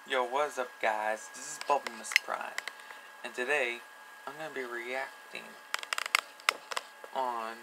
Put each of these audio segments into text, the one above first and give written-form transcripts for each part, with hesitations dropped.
Yo, what's up guys? This is Bumblemus Prime, and today I'm going to be reacting on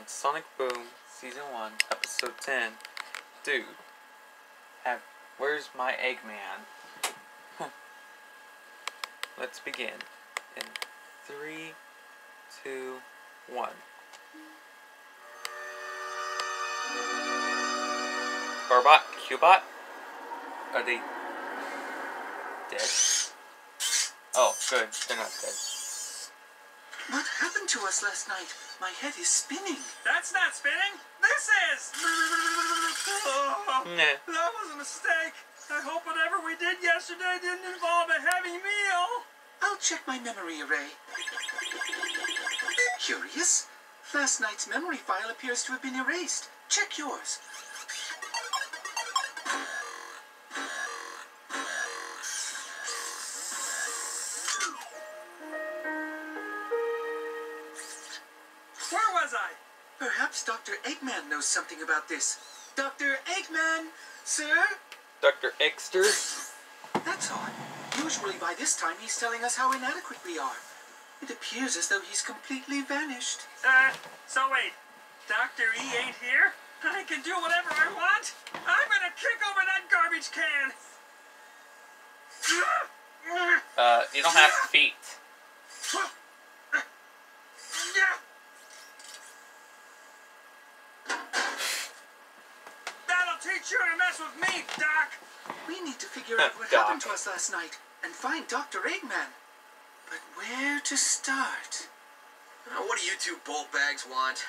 Sonic Boom Season 1, Episode 10. Dude, where's my Eggman? Let's begin in 3, 2, 1. Barbot, Cubot? Are they dead? Oh, good. They're not dead. What happened to us last night? My head is spinning. That's not spinning. This is. Oh, that was a mistake. I hope whatever we did yesterday didn't involve a heavy meal. I'll check my memory array. Curious? Last night's memory file appears to have been erased. Check yours. Where was I? Perhaps Dr. Eggman knows something about this. Dr. Eggman, sir? Dr. Eggster? That's odd. Usually by this time he's telling us how inadequate we are. It appears as though he's completely vanished. So wait, Dr. E ain't here? I can do whatever I want? I'm gonna kick over that garbage can! You don't have feet. That'll teach you to mess with me, Doc! We need to figure out what happened to us last night and find Dr. Eggman. But where to start? What do you two bolt bags want?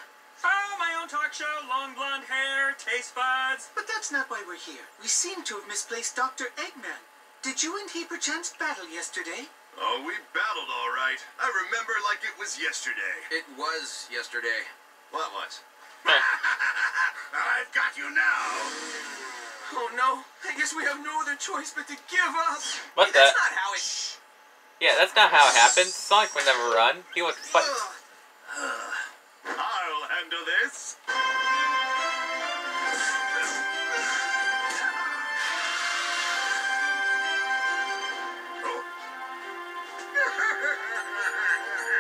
Oh, my own talk show, long blonde hair, taste buds. But that's not why we're here. We seem to have misplaced Dr. Eggman. Did you and he perchance battle yesterday? Oh, we battled all right. I remember like it was yesterday. It was yesterday. What was? I've got you now. Oh no, I guess we have no other choice but to give up. What That's the? not how it... Yeah, that's not how it happened. Sonic would never run. He would fight. I'll handle this.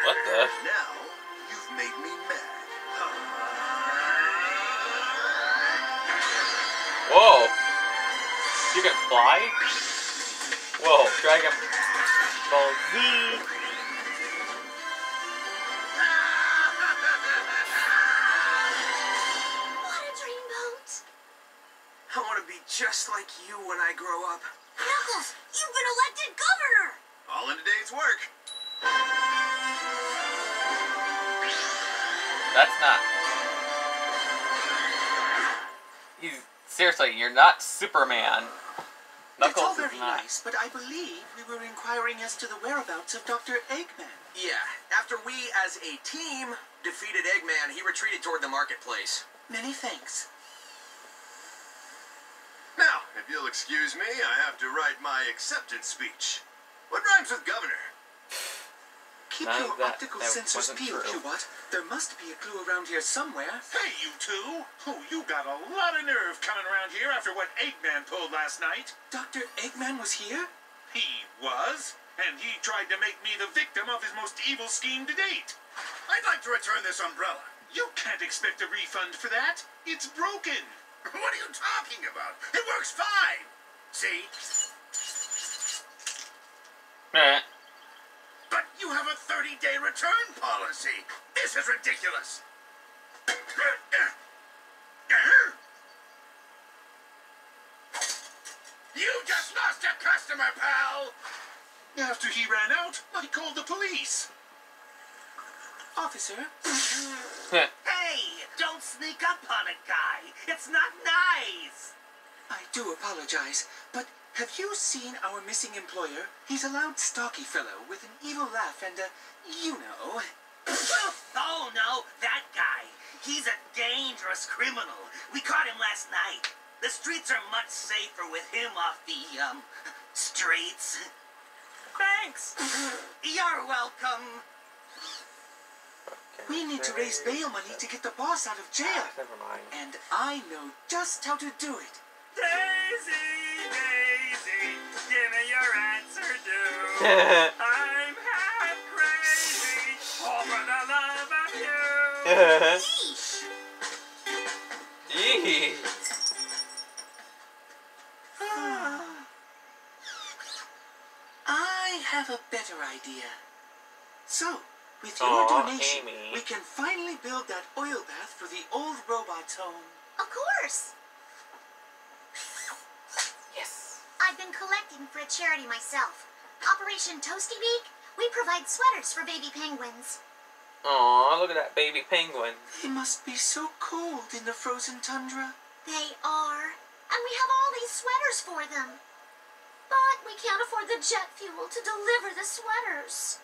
What the? Now, you've made me mad. Whoa! You can fly? Whoa, Dragon Ball Z! What a dreamboat! I want to be just like you when I grow up. Knuckles, you've been elected governor! All in a day's work. That's not... Seriously, you're not Superman. It's all Knuckles very is not. nice, but I believe we were inquiring as to the whereabouts of Dr. Eggman. Yeah, after we, as a team, defeated Eggman, he retreated toward the marketplace. Many thanks. Now, if you'll excuse me, I have to write my acceptance speech. What rhymes with governor? Keep None your of that- optical that sensors wasn't peeled, true. Cubot. There must be a clue around here somewhere. Hey, you two! Oh, you got a lot of nerve coming around here after what Eggman pulled last night. Dr. Eggman was here? He was, and he tried to make me the victim of his most evil scheme to date. I'd like to return this umbrella. You can't expect a refund for that. It's broken. What are you talking about? It works fine. See? Meh. But you have a 30-day return policy. This is ridiculous. You just lost a customer, pal. After he ran out, I called the police. Officer? Hey, don't sneak up on a guy. It's not nice. I do apologize, but have you seen our missing employer? He's a loud, stocky fellow with an evil laugh and you know. Oh, no, that guy. He's a dangerous criminal. We caught him last night. The streets are much safer with him off the, streets. Thanks. You're welcome. We need to raise bail money to get the boss out of jail. Never mind. And I know just how to do it. Daisy, Daisy, give me your answer due. I'm half crazy over the love of you. Yee. I have a better idea. So, with your donation, Amy. we can finally build that oil bath for the old robot's home. Of course. Yes. I've been collecting for a charity myself. Operation Toasty Beak. We provide sweaters for baby penguins. Aw, look at that baby penguin. They must be so cold in the frozen tundra. They are. And we have all these sweaters for them. But we can't afford the jet fuel to deliver the sweaters.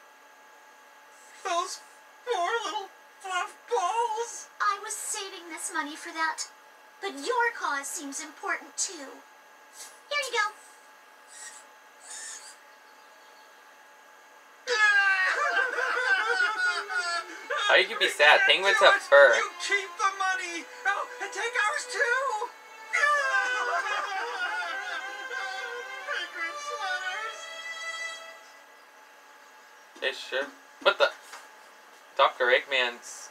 Those poor little fluff balls. I was saving this money for that. But your cause seems important too. Here you go. How you can be sad? Penguins have fur. You keep the money. Oh, and take ours too. Penguin sweaters. They should. What the? Dr. Eggman's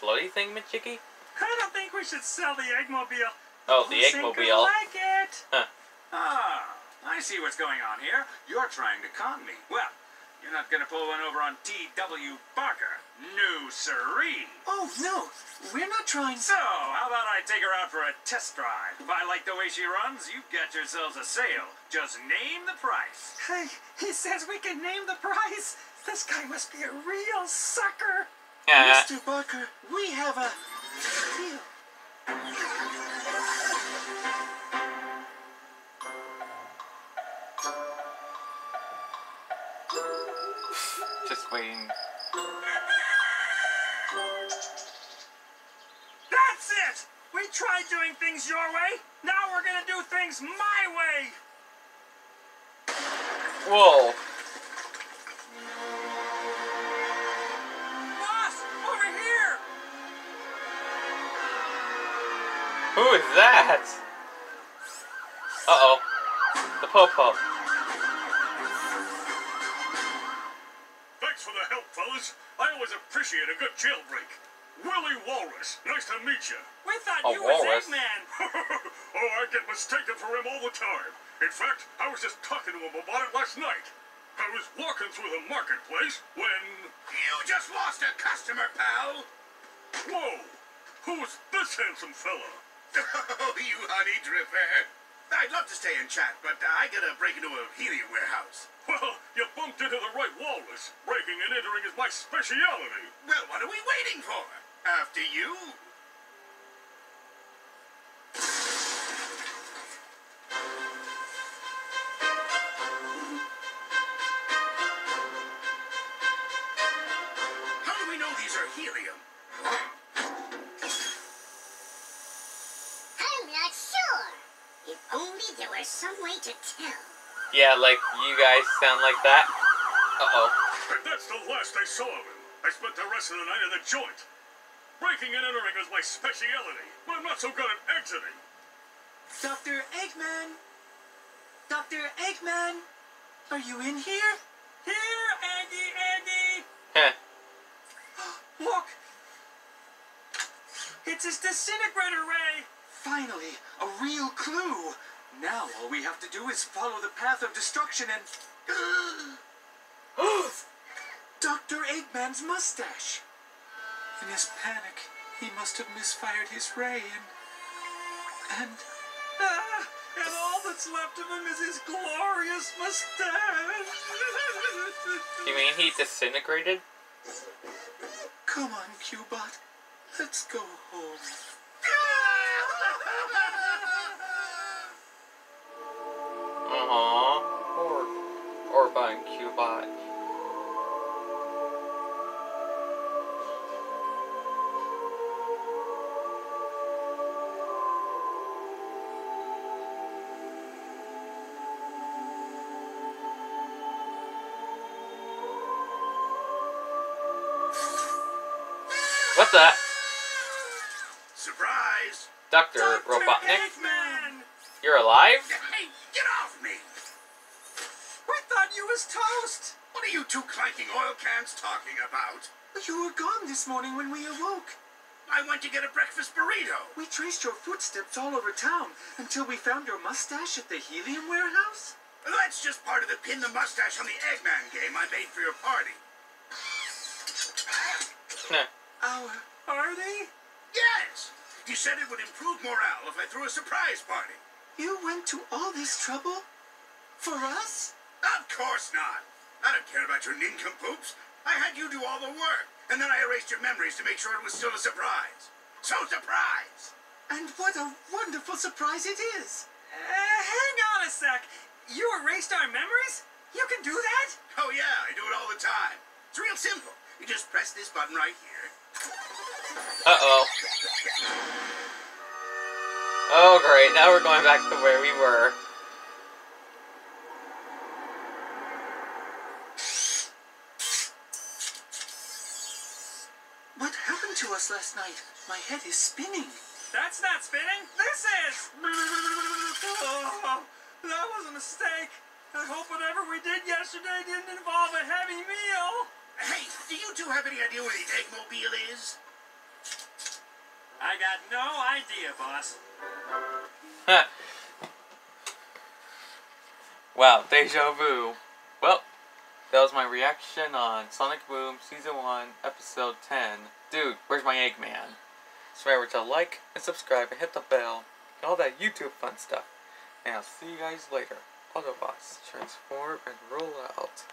floaty thing, Michiki? I don't think we should sell the Eggmobile. Oh, the Think Eggmobile. I like it. Huh. Ah, I see what's going on here. You're trying to con me. Well, you're not going to pull one over on T.W. Barker. No, siree. Oh, no. We're not trying... So, how about I take her out for a test drive? If I like the way she runs, you've got yourselves a sale. Just name the price. Hey, he says we can name the price. This guy must be a real sucker. Mr. Barker, we have a deal. Just waiting. That's it. We tried doing things your way. Now we're gonna do things my way. Whoa. Boss, over here. Who is that? Uh-oh. The Popo. Thanks for the help, fellas. I always appreciate a good jailbreak. Willie Walrus, nice to meet you. We thought A you was walrus? Eggman. Oh, I get mistaken for him all the time. In fact, I was just talking to him about it last night. I was walking through the marketplace when... You just lost a customer, pal. Whoa, who's this handsome fella? Oh, you honey dripper. I'd love to stay and chat, but I gotta break into a helium warehouse. Well, you bumped into the right walrus. Breaking and entering is my speciality. Well, what are we waiting for? After you. How do we know these are helium? I'm not sure. If only there were some way to tell. Yeah, like you guys sound like that. Uh-oh. And that's the last I saw of him. I spent the rest of the night in the joint. Breaking and entering is my speciality, but I'm not so good at exiting. Dr. Eggman! Dr. Eggman! Are you in here? Here, Andy. Heh. Look. It's his disintegrator ray. Finally, a real clue. Now all we have to do is follow the path of destruction and... Dr. Eggman's mustache. In his panic, he must have misfired his ray and... And all that's left of him is his glorious mustache. You mean he disintegrated? Come on, Q-Bot. Let's go home. Aww. Or buying Q-Bot. the? Surprise! Dr. Robotnik, Eggman! you're alive? Hey, get off me! We thought you was toast. What are you two clanking oil cans talking about? You were gone this morning when we awoke. I went to get a breakfast burrito. We traced your footsteps all over town until we found your mustache at the helium warehouse. That's just part of the pin the mustache on the Eggman game I made for your party. Our party? Yes! You said it would improve morale if I threw a surprise party. You went to all this trouble? For us? Of course not. I don't care about your nincompoops. I had you do all the work, and then I erased your memories to make sure it was still a surprise. So surprise! And what a wonderful surprise it is. Hang on a sec. You erased our memories? You can do that? Oh yeah, I do it all the time. It's real simple. You just press this button right here. Uh-oh. Oh, great. Now we're going back to where we were. What happened to us last night? My head is spinning. That's not spinning. This is. Oh, that was a mistake. I hope whatever we did yesterday didn't involve a heavy meal. Hey, do you two have any idea where the Eggmobile is? I got no idea, boss. Wow, deja vu. Well, that was my reaction on Sonic Boom Season 1, Episode 10. Dude, where's my Eggman? So remember to like and subscribe and hit the bell and all that YouTube fun stuff. And I'll see you guys later. Autobots, transform and roll out.